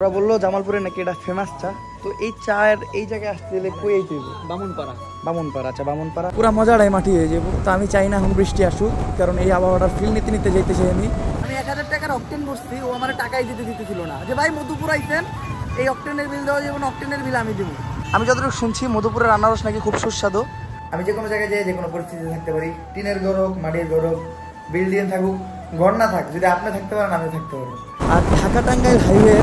ওরা বললো জামালপুরে নাকি এটা ফেমাস চা। তো এই চায়ের এই জায়গায় আসতে গেলে কই আইতে হইব? বামুনপাড়া। আচ্ছা বামুনপাড়া পুরা মজাটাই মাটি হয়ে যাবো। তো আমি চাই না এখন বৃষ্টি আসুক, কারণ এই আবহাওয়াটার ফিল নিতে নিতে যাইতেছি। আমি 1000 টাকার অকটেন বসছি, ও আমার টাকাই দিতেছিল না। যে ভাই মধুপুর আইছেন, এই অকটেনের বিল দেওয়া যাবে না, অকটেনের বিল আমি দেবো। আমি যতটুকু শুনছি মধুপুরের আনারস নাকি খুব সুস্বাদু। আমি যে কোনো জায়গায় যাই, যে কোনো পরিস্থিতিতে থাকতে পারি। টিনের ঘর হোক, মাটির ঘর হোক, বিল্ডিং থাকুক, ঘর না থাক, যদি আপনি থাকতে পারেন আমি থাকতে পারবো। আর ঢাকা টাঙ্গাইল হাইওয়ে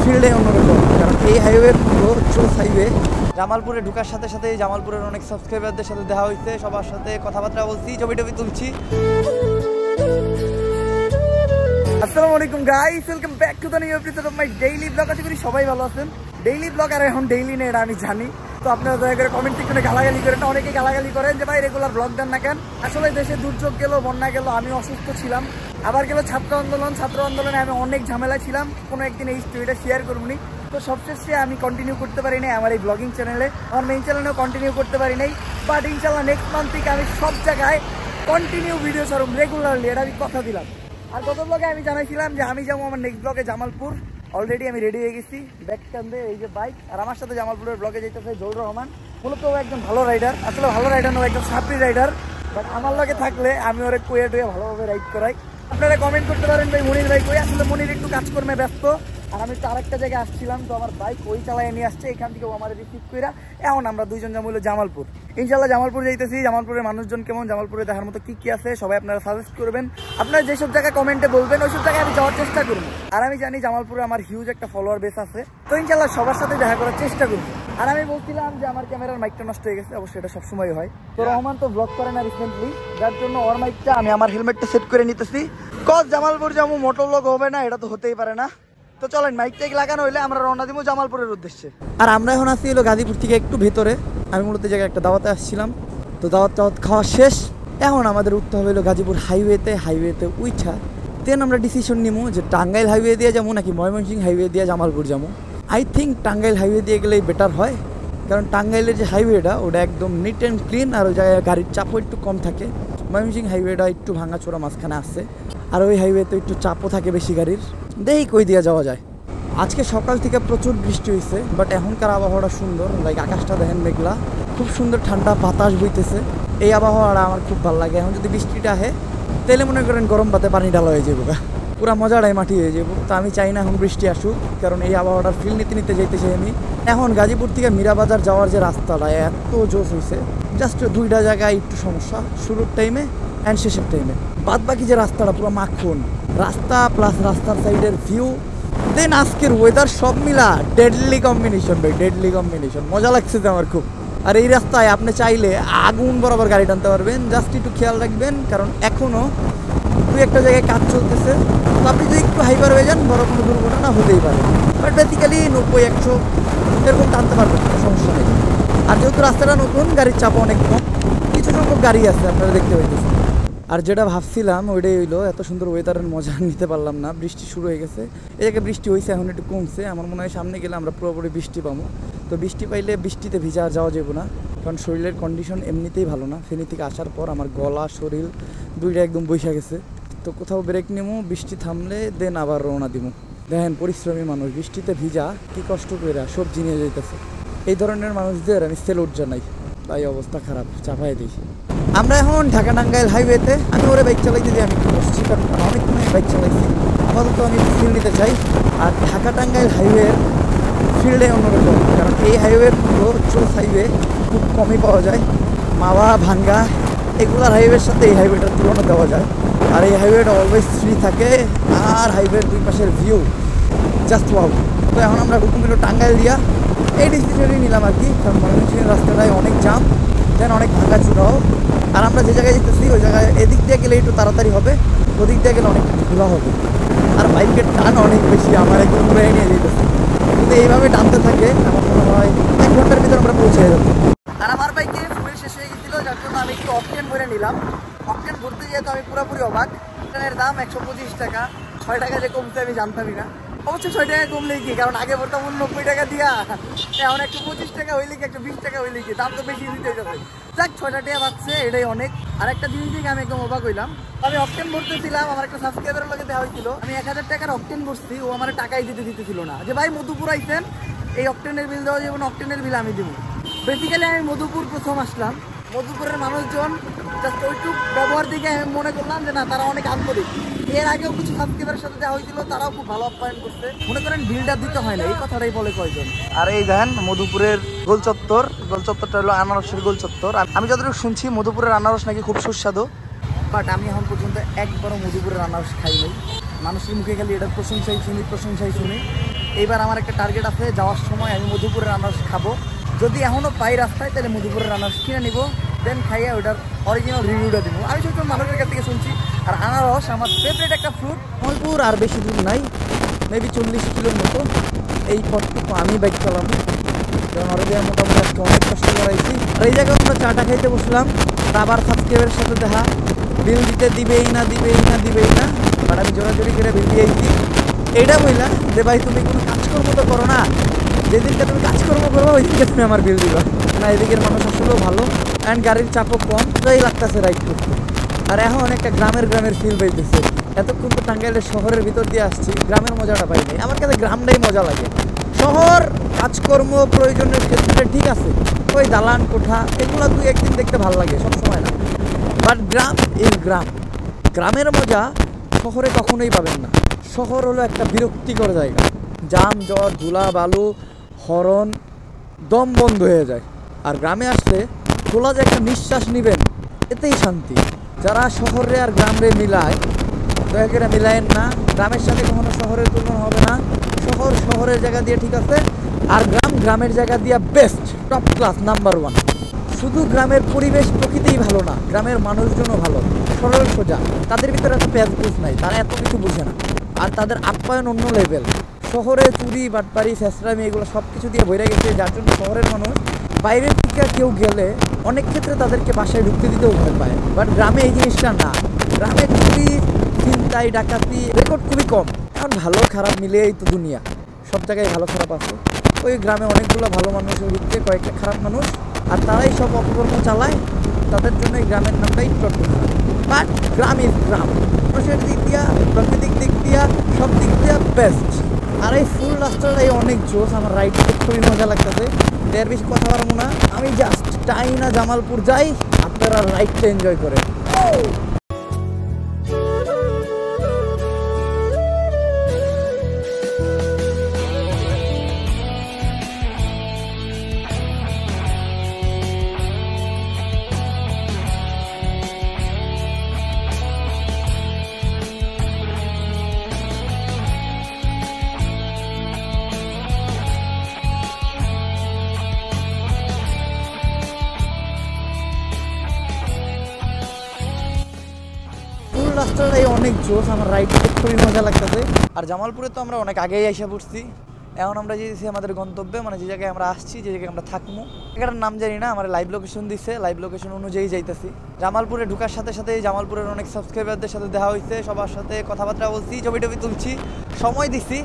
ফিল্ডে অন্যরকম, কারণ এই হাইওয়ে পুরো চোস হাইওয়ে। জামালপুরে ঢোকার সাথে সাথে জামালপুরের অনেক সাবস্ক্রাইবারদের সাথে দেখা হয়েছে, সবার সাথে কথাবার্তা বলছি, ছবি টবি তুলছি। আসসালামু আলাইকুম guys, welcome back to the new episode of my daily blog. আশা করি সবাই ভালো আছেন। ডেইলি ব্লগ আর এখন ডেইলি নেই এটা আমি জানি। তো আপনারা দয়া করে কমেন্ট সেকশনে গালাগালি করেন, অনেকে গালাগালি করেন যে ভাই রেগুলার ব্লগ দেন না কেন। আসলে দেশে দুর্যোগ গেল, বন্যা গেল, আমি অসুস্থ ছিলাম, আবার গেল ছাত্র আন্দোলনে আমি অনেক ঝামেলায় ছিলাম। কোনো একদিন এই স্টোরিটা শেয়ার করবনি। তো সবশেষে আমি কন্টিনিউ করতে পারি নাই আমার এই ব্লগিং চ্যানেলে, আমার মেইন চ্যানেলেও কন্টিনিউ করতে পারি নাই। বাট ইনশাল্লাহ নেক্সট মান্থ থেকে আমি সব জায়গায় কন্টিনিউ ভিডিও ছাড়ুম রেগুলারলি, এটা আমি কথা দিলাম। আর গত ব্লগে আমি জানাইছিলাম যে আমি যাবো আমার নেক্সট ব্লগে জামালপুর। অলরেডি আমি রেডি হয়ে গেছি, ব্যাগ কান্দে এই যে বাইক। আর আমার সাথে জামালপুরের ব্লগে যেতেছে জহুর রহমান। মূলত ও একজন ভালো রাইডার, আসলে ভালো রাইডার নয়, একজন সাপ্রি রাইডার। বাট আমার লগে থাকলে আমি ওরে কুয়ে টুয়ে ভালোভাবে রাইড করাই। আপনারা কমেন্ট করতে পারেন ভাই মনির ভাই কই। আসলে মনির একটু কাজকর্মে ব্যস্ত, আর আমি তো আরেকটা জায়গায় আসছিলাম, তো আমার বাইক ওই চালায় নিয়ে আসছে। এখান থেকে ও আমার রিসিভ কইরা এখন আমরা দুইজন যাবো হলো জামালপুর। ইনশাল্লাহ জামালপুর যাইতেছি। জামালপুরের মানুষজন কেমন, জামালপুরে দেখার মতো কি কি আছে সবাই আপনারা সাজেস্ট করবেন। আপনারা যেসব জায়গায় কমেন্টে বলবেন ওইসব জায়গায় আমি যাওয়ার চেষ্টা করবো। আর আমি জানি জামালপুরে আমার হিউজ একটা ফলোয়ার বেস আছে, তো ইনশাল্লাহ সবার সাথে দেখা করার চেষ্টা করবো। আর আমি বলছিলাম যে আমার ক্যামেরার মাইকটা নষ্ট হয়ে গেছে, অবশ্যই এটা সবসময় হয়। তো রহমান তো ব্লগ করে না রিসেন্টলি, যার জন্য ওর মাইকটা আমি আমার হেলমেটটা সেট করে নিতেছি। কজ জামালপুর যাবো, মোটর ব্লগ হবে না, এটা তো হতেই পারে না। তো চলেন মাইকটা লাগানো হইলে আমরা রওনা দিব জামালপুরের উদ্দেশ্যে। আর আমরা এখন আসছি হলো গাজীপুর থেকে একটু ভেতরে। আমি মূলত জায়গায় একটা দাওয়াতে আসছিলাম, তো দাওয়াত খাওয়া শেষ। এখন আমাদের উঠতে হবে হলো গাজীপুর হাইওয়েতে উইঠা দেন আমরা ডিসিশন নিবো যে টাঙ্গাইল হাইওয়ে দিয়ে যাবো নাকি ময়মনসিংহ হাইওয়ে দিয়ে জামালপুর যাবো। আই থিঙ্ক টাঙ্গাইল হাইওয়ে দিয়ে গেলেই বেটার হয়, কারণ টাঙ্গাইলের যে হাইওয়েটা ওটা একদম নিট অ্যান্ড ক্লিন, আর ওই জায়গায় গাড়ির চাপও একটু কম থাকে। ময়মনসিংহ হাইওয়েটা একটু ভাঙাচোরা মাঝখানে আসছে, আর ওই হাইওয়েতে একটু চাপও থাকে বেশি গাড়ির। দেখি কই দিয়ে যাওয়া যায়। আজকে সকাল থেকে প্রচুর বৃষ্টি হয়েছে, বাট এখনকার আবহাওয়াটা সুন্দর। লাইক আকাশটা দেখেন মেঘলা, খুব সুন্দর ঠান্ডা বাতাস বইতেছে। এই আবহাওয়াটা আমার খুব ভালো লাগে। এখন যদি বৃষ্টিটা আহে তাহলে মনে করেন গরম ভাতে পানি ঢালা হয়ে যাবো, পুরা মজাটাই মাটি হয়ে যাবো। তো আমি চাই না এখন বৃষ্টি আসুক, কারণ এই আবহাওয়াটার ফিল নিতে নিতে যাইতেছি আমি। এখন গাজীপুর থেকে মীরাবাজার যাওয়ার যে রাস্তাটা এত জোশ হয়েছে, জাস্ট দুইটা জায়গায় একটু সমস্যা, শুরুর টাইমে অ্যান্ড শেষের টাইমে। বাদ বাকি যে রাস্তাটা পুরো মাখন রাস্তা, প্লাস রাস্তার সাইডের ভিউ, দেন আজকের ওয়েদার, সব মিলা ডেডলি কম্বিনেশন ভাই, ডেডলি কম্বিনেশন। মজা লাগছে তো আমার খুব। আর এই রাস্তায় আপনি চাইলে আগুন বরাবর গাড়ি টানতে পারবেন, জাস্ট একটু খেয়াল রাখবেন, কারণ এখনও দুই একটা জায়গায় কাজ চলতেছে। তো আপনি যদি একটু হাইপার হয়ে যান বড় কোনো দুর্ঘটনা হতেই পারে, বাট বেসিক্যালি 90-100 এরকম টানতে পারবেন, কোনো সমস্যা নেই। আর যেহেতু রাস্তাটা নতুন, গাড়ির চাপ অনেক কম, কিছু সংখ্যক গাড়ি আছে আপনারা দেখতে পাইতেছেন। আর যেটা ভাবছিলাম ওইটাই হইলো, এত সুন্দর ওয়েদারের মজা নিতে পারলাম না। বৃষ্টি শুরু হয়ে গেছে, এই জায়গায় বৃষ্টি হয়েছে, এখন একটু কমছে। আমার মনে হয় সামনে গেলে আমরা পুরোপুরি বৃষ্টি পাবো। তো বৃষ্টি পাইলে বৃষ্টিতে ভিজা আর যাওয়া যাবো না, কারণ শরীরের কন্ডিশন এমনিতেই ভালো না। ফেনী থেকে আসার পর আমার গলা শরীর দুইটা একদম বৈশা গেছে। তো কোথাও ব্রেক নেবো, বৃষ্টি থামলে দেন আবার রওনা দিব। দেখেন পরিশ্রমী মানুষ, বৃষ্টিতে ভিজা কি কষ্ট করে সবজি নিয়ে যেতেছে। এই ধরনের মানুষদের আমি সেলুট জানাই, তাই অবস্থা খারাপ, চাপাই দিই। আমরা এখন ঢাকা টাঙ্গাইল হাইওয়েতে। আমি ওরে বাইক চালাইতে দিই, আমি একটু বসছি, কারণ অনেকক্ষণ আমি বাইক চালাইছি। আপাতত আমি ফিল নিতে চাই। আর ঢাকা টাঙ্গাইল হাইওয়ের ফিল্ডে অন্যরকম, কারণ এই হাইওয়ের পুরো চোস হাইওয়ে খুব কমই পাওয়া যায়। মাওয়া, ভাঙ্গা এগুলার হাইওয়ের সাথে এই হাইওয়েটার তুলনা দেওয়া যায়। আর এই হাইওয়েটা অলওয়েজ ফ্রি থাকে, আর হাইওয়ের দুই পাশের ভিউ জাস্ট ওয়াও। তো এখন আমরা হুকুম হলো টাঙ্গাইল দিয়া, এই ডিসিশনই নিলাম আর কি, কারণ ময়মনসিংহের রাস্তাটায় অনেক জাম, দেন অনেক ভাঙা চূড়াও। আর আমরা যে জায়গায় যেতেছি ওই জায়গায় এদিক দিয়ে গেলে একটু তাড়াতাড়ি হবে, ওদিক দিয়ে গেলে অনেক ঘোরা হবে। আর বাইকের টান অনেক বেশি, আমার একদম ঘুরে নিয়ে যেতেছে। যদি এইভাবে টানতে থাকে আমার মনে হয় 1 ঘন্টার ভিতরে আমরা পৌঁছে যাবো। আর আমার বাইকে ফুয়েল শেষ হয়ে গেছিলো, যার জন্য আমি একটু অকটেন ভরে নিলাম। অকটেন ভরতে যেয়ে তো আমি পুরোপুরি অবাক। অকটেনের দাম 125 টাকা, 6 টাকা যে কমছে আমি জানতামই না। অবশ্যই 6 টাকা কমলে কি, কারণ আগে পড়তাম 90 টাকা দিয়া, এখন 125 টাকা হইলে কি 120 টাকা হইলে কি, দাম তো বেশি দিতে যাবে। যাক 6টা টাকা পাচ্ছে, এটাই অনেক। আর একটা জিনিস থেকে আমি একদম অবাক হইলাম, আমি অকটেন ভরতেছিলাম, আমার একটা সাবস্ক্রাইবারের লগে দেওয়া হয়েছিল, আমি 1000 টাকার অকটেন ভরছি, ও আমার টাকাই দিতেছিল না, যে ভাই মধুপুর আইছেন এই অকটেনের বিল দেওয়া যাবে না, অকটেনের বিল আমি দিব। বেসিক্যালি আমি মধুপুর প্রথম আসলাম, মধুপুরের মানুষজন জাস্ট ওইটুক ব্যবহার দিকে আমি মনে করলাম যে না তারা অনেক আন্তরিক। এর আগেও কিছু সাবস্ক্রাইবারের সাথে দেওয়া হয়েছিল, তারাও খুব ভালো আপ্যায়ন করছে, মনে করেন বিলটা দিতে হয় না, এই কথাটাই বলে কয়জন। আর এই দেখেন মধুপুরের গোল চত্বরটা হলো আনারসের গোল চত্বর। আমি যতটুকু শুনছি মধুপুরের আনারস নাকি খুব সুস্বাদু, বাট আমি এখন পর্যন্ত একবারও মধুপুরের আনারস খাই নাই। মানুষের মুখে খালি এটার প্রশংসাই শুনি। এইবার আমার একটা টার্গেট আছে, যাওয়ার সময় আমি মধুপুরের আনারস খাবো, যদি এখনও পাই রাস্তায় তাহলে মধুপুরের আনারস কিনে নিব, দেন খাইয়া ওইটার অরিজিনাল রিভিউটা দিব। আমি সব মানুষের কাছ থেকে শুনছি। আর আনারস আমার ফেভারিট একটা ফ্রুট। মলপুর আর বেশি দূর নাই, মেবি 40 কিলোর মতো। এই পথটুকু আমি বাইক চালাবো, কারণ অলরেডি মোটামুটি আজকে অনেক কষ্ট করাইছি। আর এই জায়গায় আমরা চাটা খাইতে বসলাম, আবার সাবস্ক্রাইবারের সাথে দেখা, বিল দিতে দিবেই না, বাট আমি জোরাজোরি করে বিল দিয়েছি। এইটা বললা যে ভাই তুমি কোনো কাজকর্ম তো করো না, যেদিনকে তুমি কাজকর্ম করবো ওই দিনকে তুমি আমার বিল দিবা না। এদিকের মানুষ আসলেও ভালো, অ্যান্ড গাড়ির চাপও কম, তাই লাগতেছে রাইড করতে। আর এখন একটা গ্রামের ফিল পাইতেছে। এতক্ষণ তো টাঙ্গাইলের শহরের ভিতর দিয়ে আসছি, গ্রামের মজাটা পাই নাই। আমার কাছে গ্রামটাই মজা লাগে। শহর কাজকর্ম প্রয়োজনের ক্ষেত্রে ঠিক আছে, ওই দালান কোঠা এগুলো 2-1 দিন দেখতে ভালো লাগে, সবসময় না। বাট গ্রাম ইজ গ্রাম, গ্রামের মজা শহরে কখনোই পাবেন না। শহর হলো একটা বিরক্তিকর জায়গা, জাম জট ধুলা বালু হরন, দম বন্ধ হয়ে যায়। আর গ্রামে আসলে খোলা যে একটা নিঃশ্বাস নিবেন, এতেই শান্তি। যারা শহরে আর গ্রামে মিলায়, দয়া করে মিলায়েন না। গ্রামের সাথে কখনো শহরের তুলনা হবে না। শহর শহরের জায়গা দিয়ে ঠিক আছে, আর গ্রাম গ্রামের জায়গা দিয়ে বেস্ট, টপ ক্লাস, নাম্বার 1। শুধু গ্রামের পরিবেশ প্রকৃতিই ভালো না, গ্রামের মানুষজনও ভালো, সরল সোজা। তাদের ভিতরে এত প্যাঁচ নাই, তারা এত কিছু বুঝে না, আর তাদের আপ্যায়ন অন্য লেভেল। শহরে চুরি বাটপারি ফ্যাসরামি এগুলো সব কিছু দিয়ে বইরে গেছে, যার জন্য শহরের মানুষ বাইরের থেকে কেউ গেলে অনেক ক্ষেত্রে তাদেরকে বাসায় ঢুকতে দিতেও ভয় পায়। বাট গ্রামে এই জিনিসটা না, গ্রামে চুরি ছিনতাই ডাকাতি রেকর্ড খুবই কম। এখন ভালো খারাপ মিলিয়েই তো দুনিয়া, সব জায়গায় ভালো খারাপ আছে। ওই গ্রামে অনেকগুলো ভালো মানুষের ভিতরে কয়েকটা খারাপ মানুষ, আর তারাই সব অপকর্ম চালায়, তাদের জন্য এই গ্রামের নামটাই টট্ট। বাট গ্রাম ইজ গ্রাম, মানুষের দিক দিয়া, প্রাকৃতিক দিক দিয়া, সব দিক দিয়া বেস্ট। আর এই ফুল রাস্তাটাই অনেক জোস, আমার রাইড করতে খুবই মজা লাগতেছে। এর বেশি কথা পারবো না, আমি জাস্ট টাইনা জামালপুর যাই, আপনারা রাইডটা এনজয় করেন। রাস্তাটাই অনেক জোস, আমার রাইড করতে খুবই মজা লাগতেছে। আর জামালপুরে তো আমরা অনেক আগেই এসে পড়ছি। এখন আমরা যেতেছি আমাদের গন্তব্যে, মানে যে জায়গায় আমরা আসছি, যে জায়গায় আমরা থাকবো, এটার নাম জানি না, আমার লাইভ লোকেশন দিচ্ছে, লাইভ লোকেশন অনুযায়ী যাইতেছি। জামালপুরে ঢুকার সাথে সাথে জামালপুরের অনেক সাবস্ক্রাইবারদের সাথে দেখা হয়েছে, সবার সাথে কথাবার্তা বলছি, ছবি তুলছি, সময় দিছি,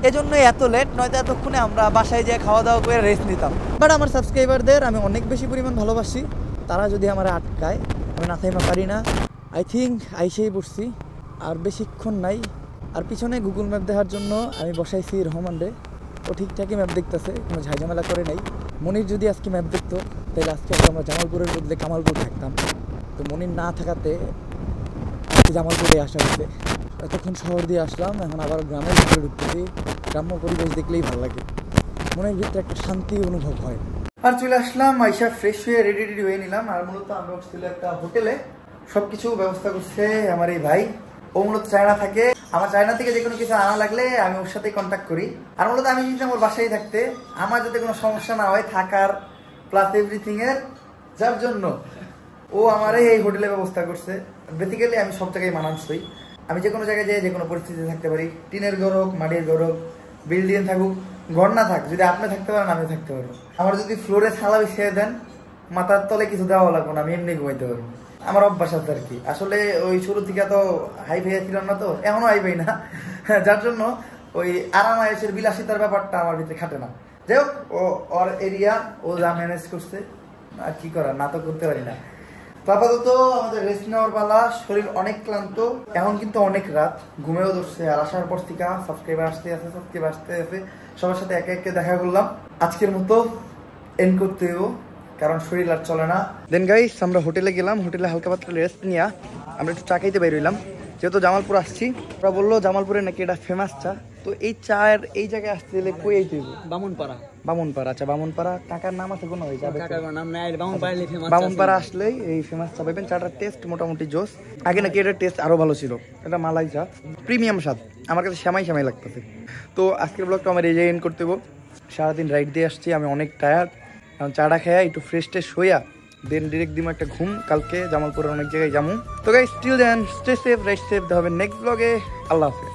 এজন্যই এত লেট, নয়তো এতক্ষণে আমরা বাসায় যেয়ে খাওয়া দাওয়া করে রেস্ট নিতাম। বাট আমার সাবস্ক্রাইবারদের আমি অনেক বেশি পরিমাণ ভালোবাসি, তারা যদি আমার আটকায় আমি না থাইমা পারি না। আই থিঙ্ক আইসেই পড়ছি, আর বেশিক্ষণ নাই। আর পিছনে গুগল ম্যাপ দেখার জন্য আমি বসাইছি রহমানরে, ও ঠিকঠাকই ম্যাপ দেখতেছে, কোনো ঝাইঝামেলা করে নাই। মনির যদি আজকে ম্যাপ দেখতো তাহলে আজকে আমরা জামালপুরের বদলে কামালপুর থাকতাম, তো মনির না থাকাতে জামালপুরে আসা হচ্ছে। এতক্ষণ শহর দিয়ে আসলাম, এখন আবার গ্রামের ভিতরে ঢুকতেছি। গ্রাম্য পরিবেশ দেখলেই ভালো লাগে, মনের ভিতরে একটা শান্তি অনুভব হয়। আর চলে আসলাম, আইসা ফ্রেশ হয়ে রেডি হয়ে নিলাম। আর মূলত আমরা ছিল একটা হোটেলে, সবকিছু ব্যবস্থা করছে আমার এই ভাই। ও মূলত চায়না থাকে, আমার চায়না থেকে যে কোনো কিছু আনা লাগলে আমি ওর সাথেই কন্ট্যাক্ট করি। আর মূলত আমি কিন্তু আমার বাসায় থাকতে, আমার যাতে কোনো সমস্যা না হয় থাকার প্লাস এভরিথিং এর, যার জন্য ও আমার এই হোটেলের ব্যবস্থা করছে। বেসিক্যালি আমি সব জায়গায় মানানসই, আমি যে কোনো জায়গায় যাই যে কোনো পরিস্থিতিতে থাকতে পারি। টিনের ঘর হোক, মাটির ঘর হোক, বিল্ডিং থাকুক, ঘর না থাক, যদি আপনি থাকতে পারেন আমি থাকতে পারবো। আমার যদি ফ্লোরে থালা বিছিয়ে দেন, মাথার তলে কিছু দেওয়া লাগবে না, আমি এমনি ঘুমাইতে পারবো। আমার অভ্যাস আছে আর কি। আসলে ওই শুরু থেকে তো হাই ফাই ছিলাম না, তো এখনো হাই ফাই না, যার জন্য ওই আরামায়েশের বিলাসিতার ব্যাপারটা আমার ভিতরে খাটে না। যাই হোক, ওর এরিয়া ও যা ম্যানেজ করছে, আর কি করার, না তো করতে পারি না। তো আপাতত আমাদের রেস্ট নেওয়ার পালা, শরীর অনেক ক্লান্ত, এখন কিন্তু অনেক রাত, ঘুমেও ধরছে। আর আসার পর থেকে সাবস্ক্রাইবার আসতে আছে, সবার সাথে একে একে দেখা করলাম। আজকের মতো এন্ড করতে হইব, কারণ শরীর আর চলে না। দেন গাইস, আমরা হোটেলে গেলাম, হোটেলে হালকা পাতলা রেস্ট নিয়ে আমরা একটু চা খাইতে বের হইলাম। যেহেতু জামালপুর আসছি, ওরা বললো জামালপুরে নাকি এটা ফেমাস চা। তো এই চায়ের এই জায়গায় আসতে গেলে কই আইতে হইব? বামুনপাড়া। আচ্ছা, বামুনপাড়া টাকার নাম আছে কোনো? বামুনপাড়া আসলেই এই ফেমাস চা পাইবেন। চাটার টেস্ট মোটামুটি জোস। আগে নাকি এটার টেস্ট আরো ভালো ছিল, এটা মালাই চা, প্রিমিয়াম স্বাদ, আমার কাছে সেমাই লাগতেছে। তো আজকের ব্লগটা আমার এই জায়গায় এন্ড করতে হইব। সারাদিন রাইড দিয়ে আসছি, আমি অনেক টায়ার্ড। এখন চাটা খেয়ে একটু ফ্রেশ ট্রেশ হইয়া দেন ডিরেক্ট দিম একটা ঘুম। কালকে জামালপুরের অনেক জায়গায় যাবো। তো guys, till then stay safe, ride safe. দেখা হবে নেক্সট ব্লগে। আল্লাহ হাফেজ।